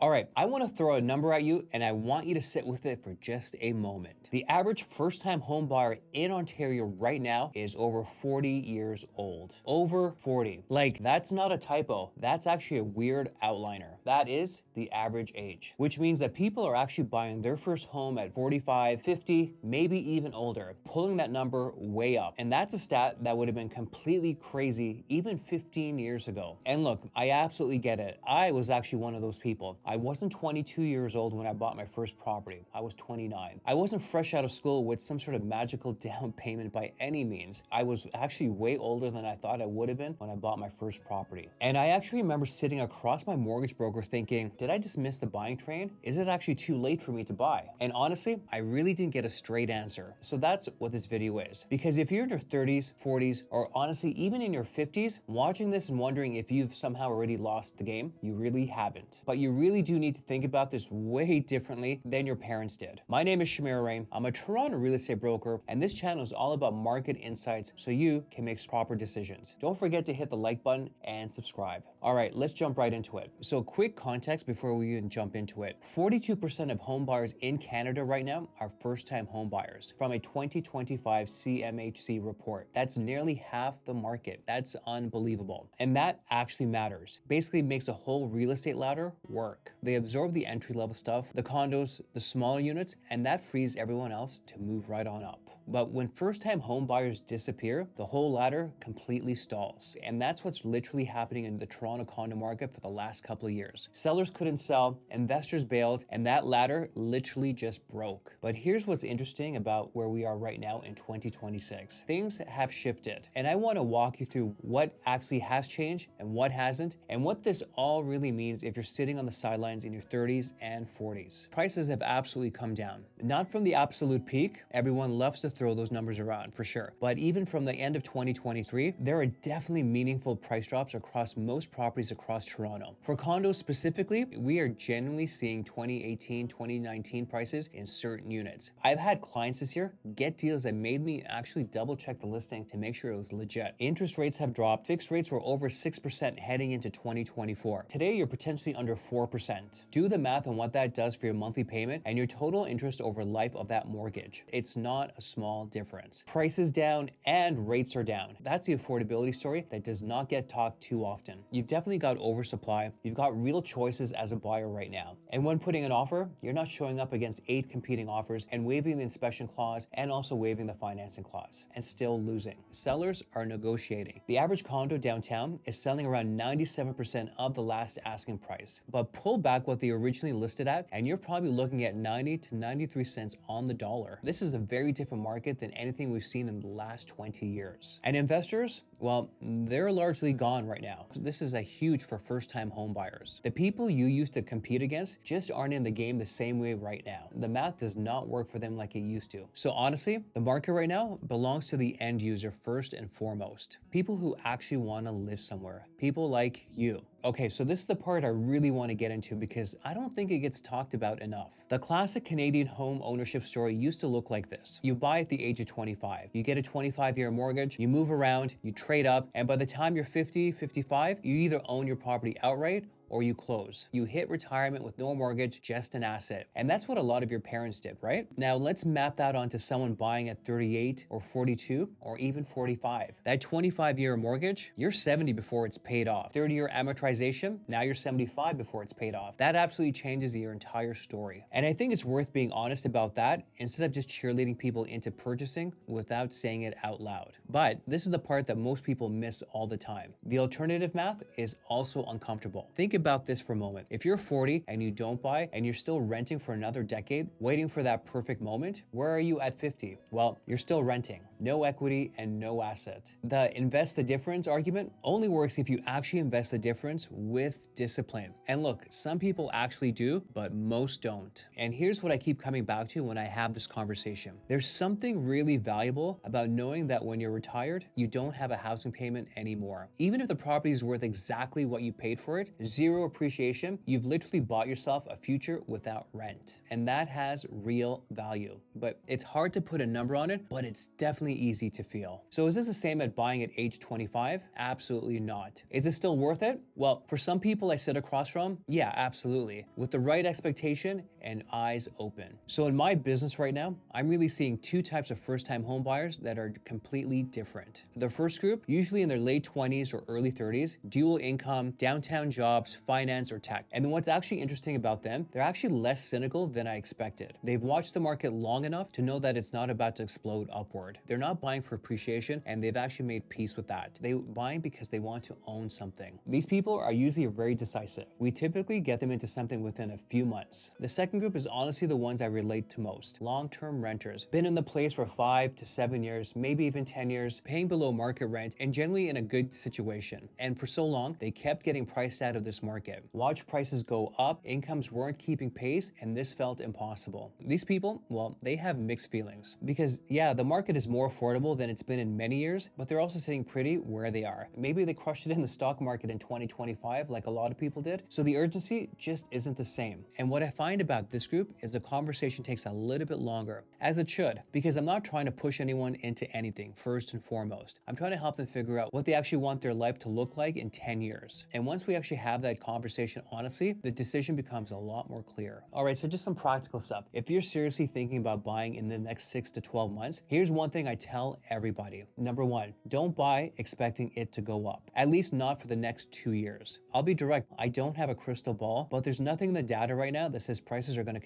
All right, I want to throw a number at you and I want you to sit with it for just a moment. The average first-time home buyer in Ontario right now is over 40 years old. Over 40. Like, that's not a typo. That's actually a weird outliner. That is the average age, which means that people are actually buying their first home at 45, 50, maybe even older, pulling that number way up. And that's a stat that would have been completely crazy even 15 years ago. And look, I absolutely get it. I was actually one of those people. I wasn't 22 years old when I bought my first property. I was 29. I wasn't fresh out of school with some sort of magical down payment by any means. I was actually way older than I thought I would have been when I bought my first property. And I actually remember sitting across my mortgage broker thinking, did I just miss the buying train? Is it actually too late for me to buy? And honestly, I really didn't get a straight answer. So that's what this video is. Because if you're in your 30s, 40s, or honestly, even in your 50s, watching this and wondering if you've somehow already lost the game, you really haven't. But you really do need to think about this way differently than your parents did. My name is Arain. I'm a Toronto real estate broker, and this channel is all about market insights so you can make proper decisions. Don't forget to hit the like button and subscribe. All right, let's jump right into it. So quick context before we even jump into it. 42% of home buyers in Canada right now are first-time home buyers from a 2025 CMHC report. That's nearly half the market. That's unbelievable. And that actually matters. Basically makes a whole real estate ladder work. They absorb the entry-level stuff, the condos, the smaller units, and that frees everyone else to move right on up. But when first-time home buyers disappear, the whole ladder completely stalls. And that's what's literally happening in the Toronto condo market for the last couple of years. Sellers couldn't sell, investors bailed, and that ladder literally just broke. But here's what's interesting about where we are right now in 2026. Things have shifted, and I want to walk you through what actually has changed and what hasn't, and what this all really means if you're sitting on the sidelines in your 30s and 40s. Prices have absolutely come down. Not from the absolute peak. Everyone loves to throw those numbers around for sure. But even from the end of 2023, there are definitely meaningful price drops across most properties across Toronto. For condos specifically, we are genuinely seeing 2018, 2019 prices in certain units. I've had clients this year get deals that made me actually double check the listing to make sure it was legit. Interest rates have dropped. Fixed rates were over 6% heading into 2024. Today, you're potentially under 4%. Do the math on what that does for your monthly payment and your total interest over life of that mortgage. It's not a small difference. Prices down and rates are down. That's the affordability story that does not get talked too often. You've definitely got oversupply. You've got real choices as a buyer right now. And when putting an offer, you're not showing up against 8 competing offers and waiving the inspection clause and also waiving the financing clause and still losing. Sellers are negotiating. The average condo downtown is selling around 97% of the last asking price, but pull back what they originally listed at and you're probably looking at 90 to 93 cents on the dollar. This is a very different market than anything we've seen in the last 20 years. And investors, well, they're largely gone right now. This is a huge for first-time home buyers. The people you used to compete against just aren't in the game the same way right now. The math does not work for them like it used to. So honestly, the market right now belongs to the end user first and foremost. People who actually want to live somewhere. People like you. Okay, so this is the part I really want to get into because I don't think it gets talked about enough. The classic Canadian home ownership story used to look like this. You buy at the age of 25. You get a 25-year mortgage, you move around, you trade up, and by the time you're 50, 55, you either own your property outright or you close. You hit retirement with no mortgage, just an asset. And that's what a lot of your parents did, right? Now let's map that onto someone buying at 38 or 42 or even 45. That 25-year mortgage, you're 70 before it's paid off. 30-year amortization, now you're 75 before it's paid off. That absolutely changes your entire story. And I think it's worth being honest about that instead of just cheerleading people into purchasing without saying it out loud. But this is the part that most people miss all the time. The alternative math is also uncomfortable. Think about this for a moment. If you're 40 and you don't buy and you're still renting for another decade, waiting for that perfect moment, where are you at 50? Well, you're still renting. No equity and no asset. The invest the difference argument only works if you actually invest the difference with discipline. And look, some people actually do, but most don't. And here's what I keep coming back to when I have this conversation. There's something really valuable about knowing that when you're retired, you don't have a housing payment anymore. Even if the property is worth exactly what you paid for it, zero appreciation, you've literally bought yourself a future without rent. And that has real value. But it's hard to put a number on it, but it's definitely definitely easy to feel. So is this the same at buying at age 25? Absolutely not. Is it still worth it? Well, for some people I sit across from, yeah, absolutely. With the right expectation and eyes open. So in my business right now, I'm really seeing two types of first-time home buyers that are completely different. The first group, usually in their late 20s or early 30s, dual income, downtown jobs, finance, or tech. And then what's actually interesting about them, they're actually less cynical than I expected. They've watched the market long enough to know that it's not about to explode upward. They're not buying for appreciation, and they've actually made peace with that. They're buying because they want to own something. These people are usually very decisive. We typically get them into something within a few months. The second group is honestly the ones I relate to most. Long-term renters. Been in the place for 5 to 7 years, maybe even 10 years, paying below market rent, and generally in a good situation. And for so long, they kept getting priced out of this market. Watch prices go up, incomes weren't keeping pace, and this felt impossible. These people, well, they have mixed feelings. Because yeah, the market is more affordable than it's been in many years, but they're also sitting pretty where they are. Maybe they crushed it in the stock market in 2025 like a lot of people did, so the urgency just isn't the same. And what I find about this group is the conversation takes a little bit longer, as it should, because I'm not trying to push anyone into anything first and foremost. I'm trying to help them figure out what they actually want their life to look like in 10 years. And once we actually have that conversation honestly, the decision becomes a lot more clear. All right, so just some practical stuff. If you're seriously thinking about buying in the next 6 to 12 months, here's one thing I tell everybody. Number one, don't buy expecting it to go up, at least not for the next 2 years. I'll be direct, I don't have a crystal ball, but there's nothing in the data right now that says prices are going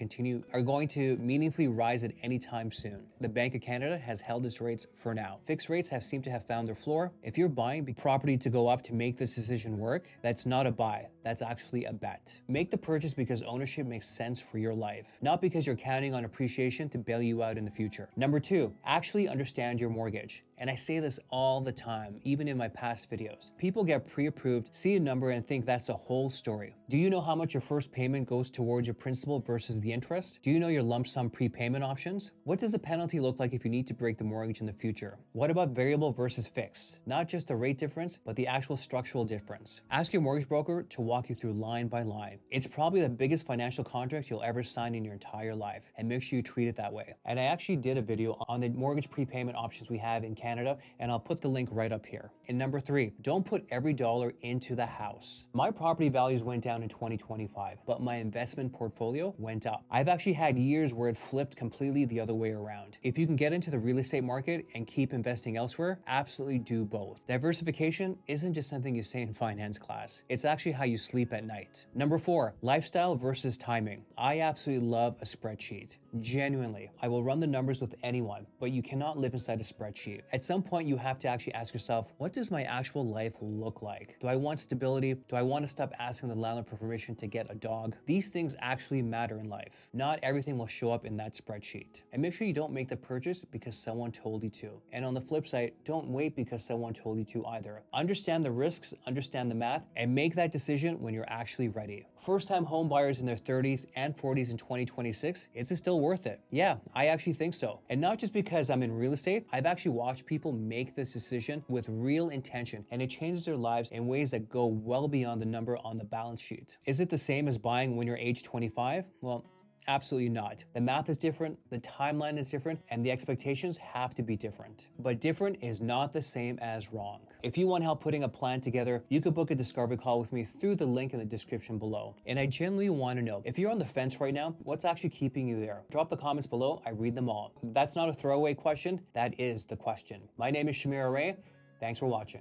to meaningfully rise at any time soon. The Bank of Canada has held its rates for now. Fixed rates seemed to have found their floor. If you're buying property to go up to make this decision work, that's not a buy. That's actually a bet. Make the purchase because ownership makes sense for your life, not because you're counting on appreciation to bail you out in the future. Number two, actually understand your mortgage. And I say this all the time, even in my past videos. People get pre-approved, see a number, and think that's the whole story. Do you know how much your first payment goes towards your principal versus the interest? Do you know your lump sum prepayment options? What does the penalty look like if you need to break the mortgage in the future? What about variable versus fixed? Not just the rate difference, but the actual structural difference. Ask your mortgage broker to walk you through line by line. It's probably the biggest financial contract you'll ever sign in your entire life, and make sure you treat it that way. And I actually did a video on the mortgage prepayment options we have in Canada, and I'll put the link right up here. And number three, don't put every dollar into the house. My property values went down in 2025, but my investment portfolio went up. I've actually had years where it flipped completely the other way around. If you can get into the real estate market and keep investing elsewhere, absolutely do both. Diversification isn't just something you say in finance class. It's actually how you sleep at night. Number four, lifestyle versus timing. I absolutely love a spreadsheet. Genuinely, I will run the numbers with anyone, but you cannot live inside a spreadsheet. At some point, you have to actually ask yourself, what does my actual life look like? Do I want stability? Do I want to stop asking the landlord for permission to get a dog? These things actually matter in life. Not everything will show up in that spreadsheet. And make sure you don't make the purchase because someone told you to. And on the flip side, don't wait because someone told you to either. Understand the risks, understand the math, and make that decision when you're actually ready. First-time home buyers in their 30s and 40s in 2026, is it still worth it? Yeah, I actually think so. And not just because I'm in real estate, I've actually watched people make this decision with real intention, and it changes their lives in ways that go well beyond the number on the balance sheet. Is it the same as buying when you're age 25? Well, absolutely not. The math is different, the timeline is different, and the expectations have to be different. But different is not the same as wrong. If you want help putting a plan together, you could book a discovery call with me through the link in the description below. And I genuinely want to know, if you're on the fence right now, what's actually keeping you there? Drop the comments below, I read them all. That's not a throwaway question, that is the question. My name is Arain. Thanks for watching.